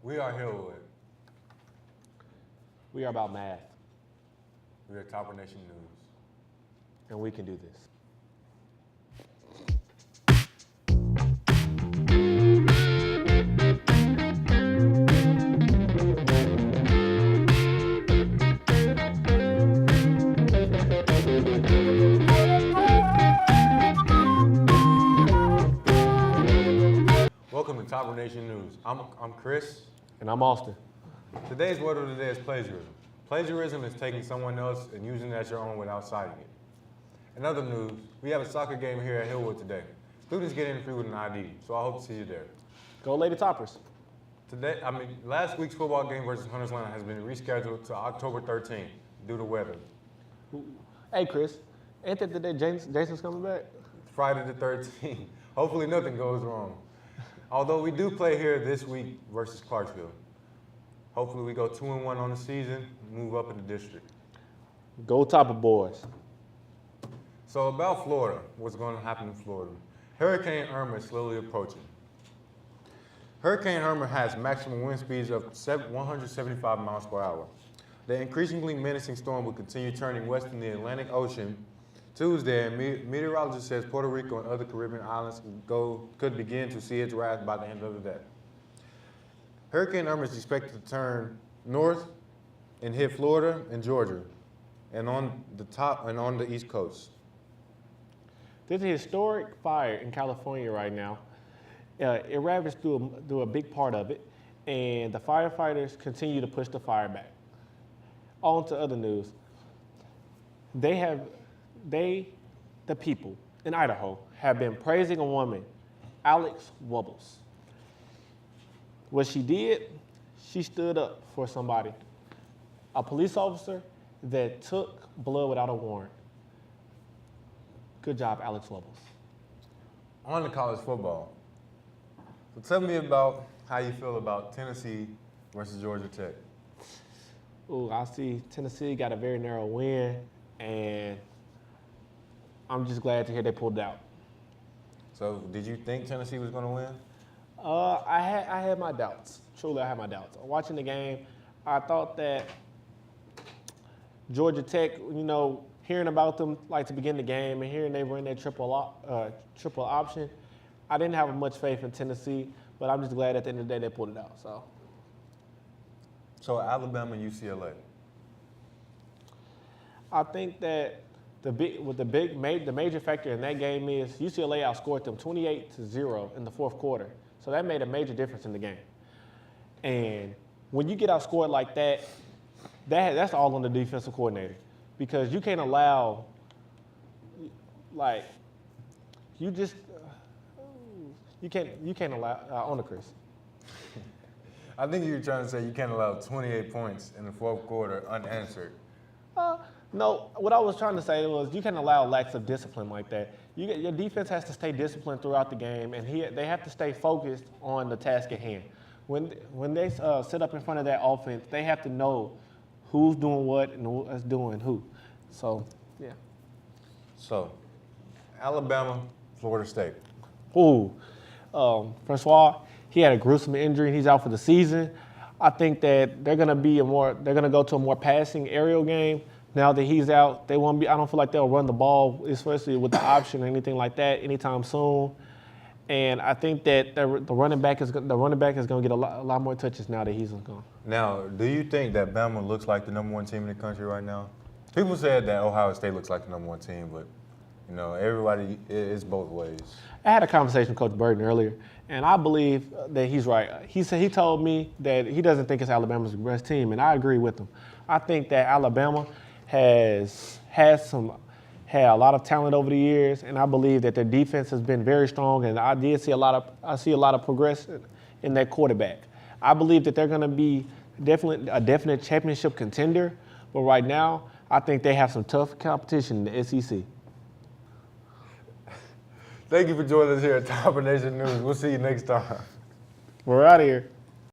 We are Hillwood. We are about math, We are Topper Nation News. and we can do this. Welcome to Topper Nation News. I'm Chris. And I'm Austin. Today's word of the day is plagiarism. Plagiarism is taking someone else and using it as your own without citing it. In other news, we have a soccer game here at Hillwood today. Students get in free with an ID, so I hope to see you there. Go Lady Toppers. Last week's football game versus Hunters Line has been rescheduled to October 13th due to weather. Hey, Chris, ain't that the day Jason's coming back? Friday the 13th. Hopefully nothing goes wrong. Although we do play here this week versus Clarksville. Hopefully we go 2-1 on the season, move up in the district. Go Topper boys. So about Florida, what's going to happen in Florida? Hurricane Irma is slowly approaching. Hurricane Irma has maximum wind speeds of 175 miles per hour. The increasingly menacing storm will continue turning west in the Atlantic Ocean Tuesday, and meteorologist says Puerto Rico and other Caribbean islands could begin to see its wrath by the end of the day. Hurricane Irma is expected to turn north and hit Florida and Georgia, and on the East Coast. There's a historic fire in California right now. It ravaged through a big part of it, and the firefighters continue to push the fire back. On to other news. The people in Idaho have been praising a woman, Alex Wubbels. What she did, she stood up for somebody, a police officer that took blood without a warrant. Good job, Alex Wubbels. On to college football. So tell me about how you feel about Tennessee versus Georgia Tech. Ooh, I see Tennessee got a very narrow win, and I'm just glad to hear they pulled it out. So did you think Tennessee was going to win? I had my doubts. Truly, I had my doubts. Watching the game, I thought that Georgia Tech, hearing about them like to begin the game and hearing they run their triple option, I didn't have much faith in Tennessee, but I'm just glad at the end of the day they pulled it out. So Alabama, UCLA. I think that the major factor in that game is UCLA outscored them 28-0 in the fourth quarter. So that made a major difference in the game. And when you get outscored like that, that's all on the defensive coordinator, because you can't allow, you can't allow on the Chris. I think you were trying to say you can't allow 28 points in the fourth quarter unanswered. No, what I was trying to say was you can't allow lacks of discipline like that. Your defense has to stay disciplined throughout the game, and they have to stay focused on the task at hand. When they sit up in front of that offense, they have to know who's doing what and who's doing who. So, yeah. So, Alabama, Florida State. Ooh, Francois, he had a gruesome injury and he's out for the season. I think that they're gonna go to a more passing aerial game. Now that he's out, I don't feel like they'll run the ball, especially with the option or anything like that, anytime soon. And I think that the running back is going to get a lot more touches now that he's gone. Now, do you think that Bama looks like the number one team in the country right now? People said that Ohio State looks like the number one team, but everybody is both ways. I had a conversation with Coach Burton earlier, and I believe that he's right. He told me that he doesn't think it's Alabama's best team, and I agree with him. I think that Alabama has had a lot of talent over the years, and I believe that their defense has been very strong, and I see a lot of progression in that quarterback. I believe that they're going to be a definite championship contender, but right now I think they have some tough competition in the SEC. Thank you for joining us here at Topper Nation News. We'll see you next time. We're out of here.